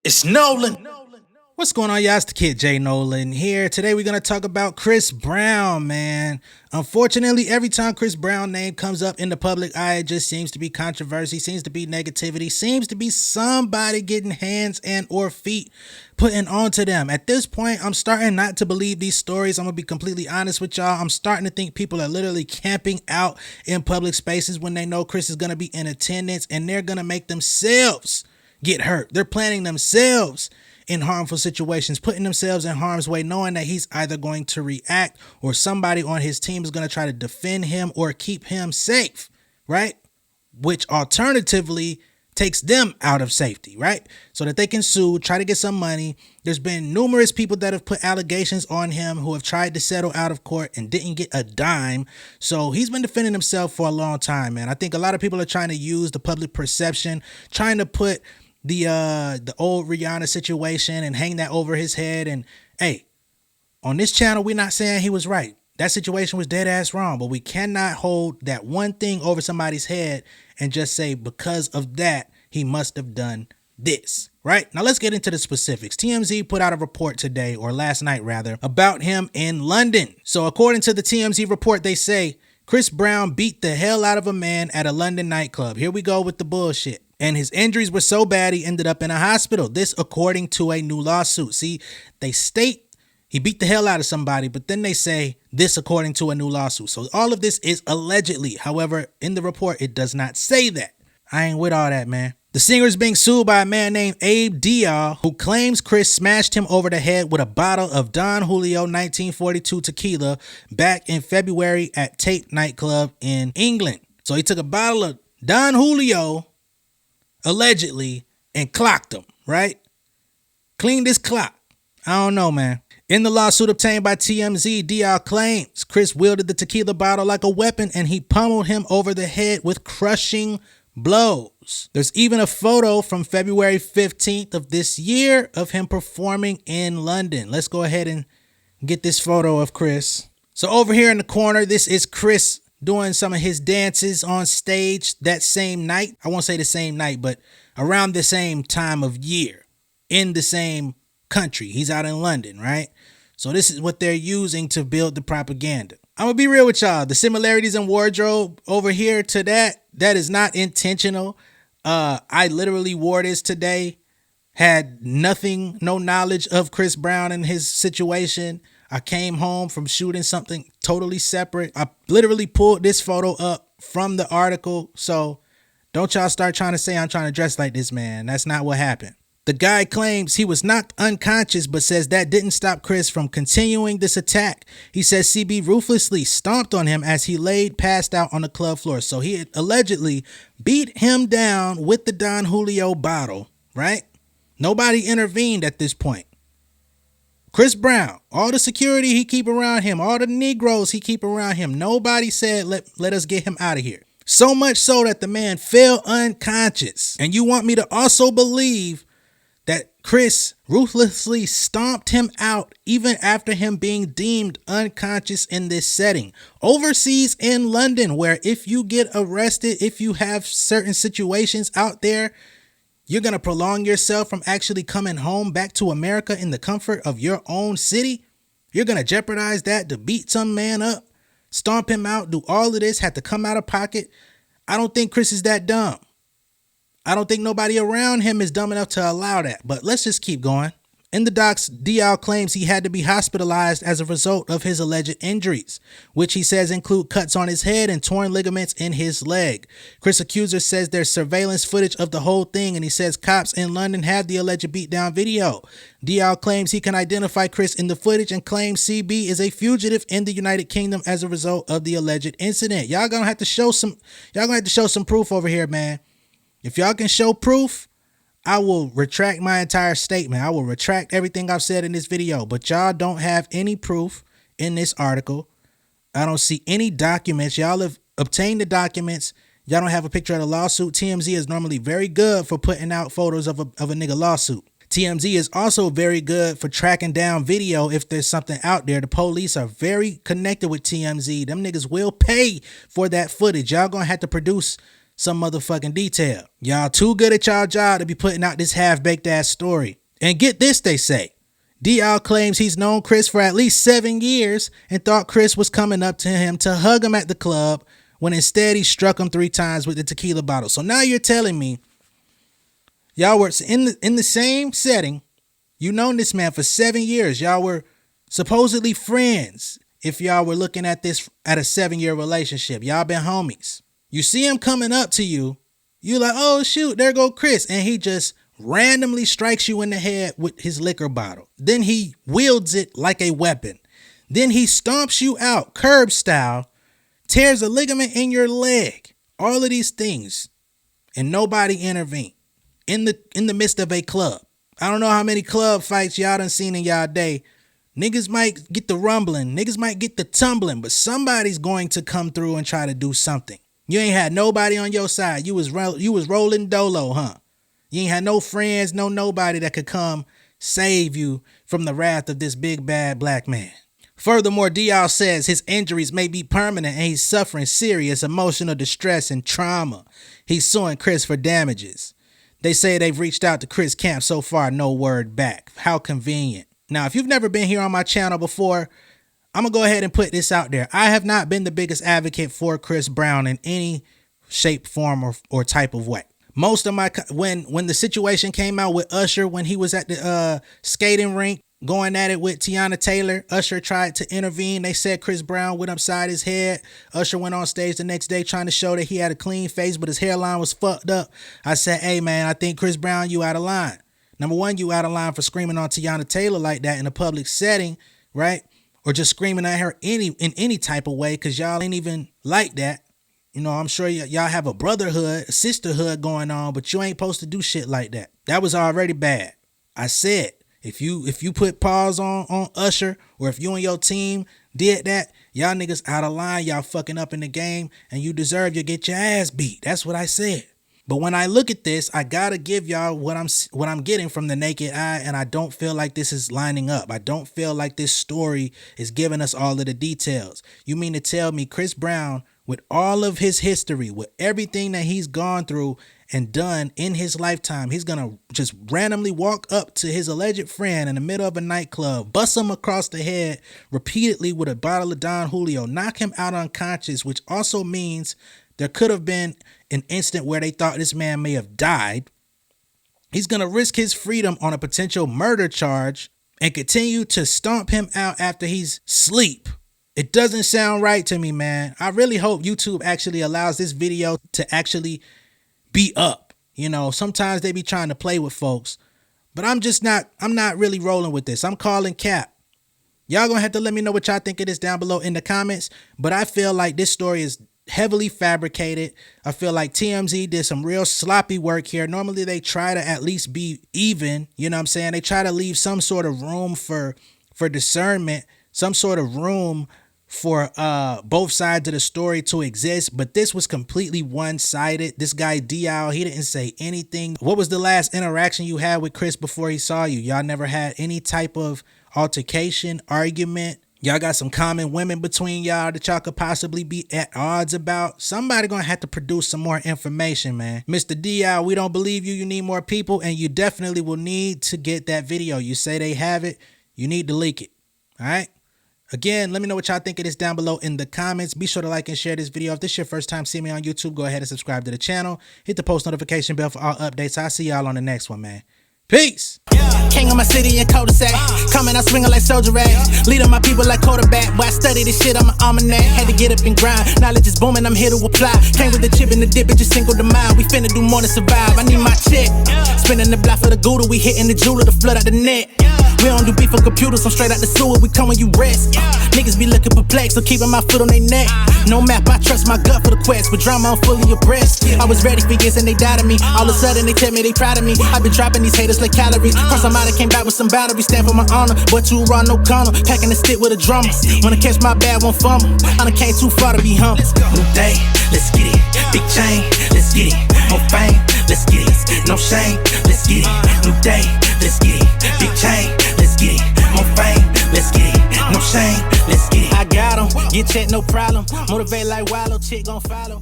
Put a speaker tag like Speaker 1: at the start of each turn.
Speaker 1: It's Nolan.
Speaker 2: What's going on, y'all? It's the kid J Nolan here. Today we're gonna talk about Chris Brown, man. Unfortunately, every time Chris Brown name comes up in the public eye, it just seems to be controversy, seems to be negativity, seems to be somebody getting hands and or feet putting onto them. At this point, I'm starting not to believe these stories. I'm gonna be completely honest with y'all. I'm starting to think people are literally camping out in public spaces when they know Chris is gonna be in attendance, and they're gonna make themselves get hurt. They're planning themselves in harmful situations, putting themselves in harm's way, knowing that he's either going to react or somebody on his team is going to try to defend him or keep him safe, right? Which alternatively takes them out of safety, right? So that they can sue, try to get some money. There's been numerous people that have put allegations on him who have tried to settle out of court and didn't get a dime. So he's been defending himself for a long time, man. I think a lot of people are trying to use the public perception, trying to put the old Rihanna situation and hang that over his head. And hey, on this channel, we're not saying he was right. That situation was dead ass wrong, but we cannot hold that one thing over somebody's head and just say because of that he must have done this. Right? Now let's get into the specifics. TMZ put out a report today, or last night rather, about him in London. So according to the TMZ report, they say Chris Brown beat the hell out of a man at a London nightclub. Here we go with the bullshit. And his injuries were so bad he ended up in a hospital. This according to a new lawsuit. See, they state he beat the hell out of somebody, but then they say this according to a new lawsuit. So all of this is allegedly. However, in the report, it does not say that. I ain't with all that, man. The singer is being sued by a man named Abe Dial, who claims Chris smashed him over the head with a bottle of Don Julio 1942 tequila back in February at Tate nightclub in England. So he took a bottle of Don Julio, allegedly, and clocked him, right? Cleaned his clock. I don't know, man. In the lawsuit obtained by TMZ, Dial claims Chris wielded the tequila bottle like a weapon and he pummeled him over the head with crushing blows. There's even a photo from February 15th of this year of him performing in London. Let's go ahead and get this photo of Chris. So over here in the corner, this is Chris doing some of his dances on stage that same night. I won't say the same night, but around the same time of year in the same country. He's out in London, right? So this is what they're using to build the propaganda. I'm gonna be real with y'all. The similarities in wardrobe over here to that is not intentional. I literally wore this today, had nothing, no knowledge of Chris Brown and his situation. I came home from shooting something totally separate. I literally pulled this photo up from the article. So don't y'all start trying to say I'm trying to dress like this, man. That's not what happened. The guy claims he was knocked unconscious, but says that didn't stop Chris from continuing this attack. He says CB ruthlessly stomped on him as he laid passed out on the club floor. So he allegedly beat him down with the Don Julio bottle, right? Nobody intervened at this point. Chris Brown, all the security he keep around him, all the Negroes he keep around him, nobody said let us get him out of here. So much so that the man fell unconscious. And you want me to also believe that Chris ruthlessly stomped him out even after him being deemed unconscious in this setting. Overseas in London, where if you get arrested, if you have certain situations out there, you're going to prolong yourself from actually coming home back to America in the comfort of your own city. You're going to jeopardize that to beat some man up, stomp him out, do all of this, have to come out of pocket. I don't think Chris is that dumb. I don't think nobody around him is dumb enough to allow that. But let's just keep going. In the docs, Dial claims he had to be hospitalized as a result of his alleged injuries, which he says include cuts on his head and torn ligaments in his leg. Chris' accuser says there's surveillance footage of the whole thing, and he says cops in London have the alleged beatdown video. Dial claims he can identify Chris in the footage and claims CB is a fugitive in the United Kingdom as a result of the alleged incident. Y'all gonna have to show some proof over here, man. If y'all can show proof, I will retract my entire statement. I will retract everything I've said in this video, but y'all don't have any proof in this article. I don't see any documents. Y'all have obtained the documents. Y'all don't have a picture of the lawsuit. TMZ is normally very good for putting out photos of a nigga lawsuit. TMZ is also very good for tracking down video if there's something out there. The police are very connected with TMZ. Them niggas will pay for that footage. Y'all gonna have to produce some motherfucking detail. Y'all too good at y'all job to be putting out this half-baked ass story. And get this, they say. DL claims he's known Chris for at least 7 years and thought Chris was coming up to him to hug him at the club when instead he struck him 3 times with the tequila bottle. So now you're telling me y'all were in the same setting. You known this man for 7 years. Y'all were supposedly friends. If y'all were looking at this at a 7-year relationship, y'all been homies. You see him coming up to you. You like, oh shoot, there go Chris. And he just randomly strikes you in the head with his liquor bottle. Then he wields it like a weapon. Then he stomps you out, curb style, tears a ligament in your leg. All of these things. And nobody intervened in the midst of a club. I don't know how many club fights y'all done seen in y'all day. Niggas might get the rumbling. Niggas might get the tumbling. But somebody's going to come through and try to do something. You ain't had nobody on your side. You was rolling dolo, huh? You ain't had no friends, nobody that could come save you from the wrath of this big bad black man. Furthermore, DL says his injuries may be permanent and he's suffering serious emotional distress and trauma. He's suing Chris for damages. They say they've reached out to Chris Camp. So far, no word back. How convenient. Now, if you've never been here on my channel before, I'm going to go ahead and put this out there. I have not been the biggest advocate for Chris Brown in any shape, form, or type of way. Most of my, when the situation came out with Usher, when he was at the skating rink going at it with Tiana Taylor, Usher tried to intervene. They said Chris Brown went upside his head. Usher went on stage the next day trying to show that he had a clean face, but his hairline was fucked up. I said, hey man, I think Chris Brown, you out of line. Number one, you out of line for screaming on Tiana Taylor like that in a public setting, right? Or just screaming at her in any type of way, because y'all ain't even like that. You know, I'm sure y'all have a brotherhood, a sisterhood going on, but you ain't supposed to do shit like that. That was already bad. I said, if you put pause on Usher, or if you and your team did that, y'all niggas out of line, y'all fucking up in the game, and you deserve to get your ass beat. That's what I said. But when I look at this, I gotta give y'all what I'm getting from the naked eye, and I don't feel like this is lining up. I don't feel like this story is giving us all of the details. You mean to tell me Chris Brown, with all of his history, with everything that he's gone through and done in his lifetime, he's gonna just randomly walk up to his alleged friend in the middle of a nightclub, bust him across the head repeatedly with a bottle of Don Julio, knock him out unconscious, which also means there could have been an instant where they thought this man may have died. He's gonna risk his freedom on a potential murder charge and continue to stomp him out after he's asleep. It doesn't sound right to me, man. I really hope YouTube actually allows this video to actually be up. You know, sometimes they be trying to play with folks, but I'm not really rolling with this. I'm calling cap. Y'all gonna have to let me know what y'all think of this down below in the comments, but I feel like this story is heavily fabricated. I feel like TMZ did some real sloppy work here. Normally they try to at least be even, you know what I'm saying? They try to leave some sort of room for discernment, some sort of room for both sides of the story to exist, but this was completely one-sided. This guy DL, he didn't say anything. What was the last interaction you had with Chris before he saw you? Y'all never had any type of altercation, argument? Y'all got some common women between y'all that y'all could possibly be at odds about? Somebody gonna have to produce some more information, man. Mr. DL, we don't believe you. You need more people, and you definitely will need to get that video. You say they have it, you need to leak it. All right? Again, let me know what y'all think of this down below in the comments. Be sure to like and share this video. If this is your first time seeing me on YouTube, go ahead and subscribe to the channel. Hit the post notification bell for all updates. I'll see y'all on the next one, man. Peace. King of my city and cul-de-sac. Coming out swinging like soldier rag. Leading my people like quarterback. Boy, I study this shit, I'm an almanac. Had to get up and grind. Knowledge is booming, I'm here to apply. Came with the chip and the dip, it just single the mind. We finna do more than survive. I need my check. Spinning the block for the Gouda. We hitting the jeweler to flood out the net. We don't do beef for computers, I'm straight out the sewer. We come when you rest. Niggas be looking perplexed, so keeping my foot on their neck. No map, I trust my gut for the quest. With drama, I'm fully abreast. I was ready for years and they doubted me. All of a sudden they tell me they proud of me. I've been dropping these haters like calories. Cross them out, I came back with some batteries. Stand for my honor, but too raw, no corner. Packing the stick with a drummer. Wanna catch my bad, won't fumble. I done came too far to be humble. New day, let's get it. Big chain, let's get it. More fame, let's get it. No shame, let's get it. New day, let's get it. Big chain, let's get it. More fame, let's get it. No shame, let's get it. I got 'em, get checked, no problem. Motivate like Wallow, chick gon' follow.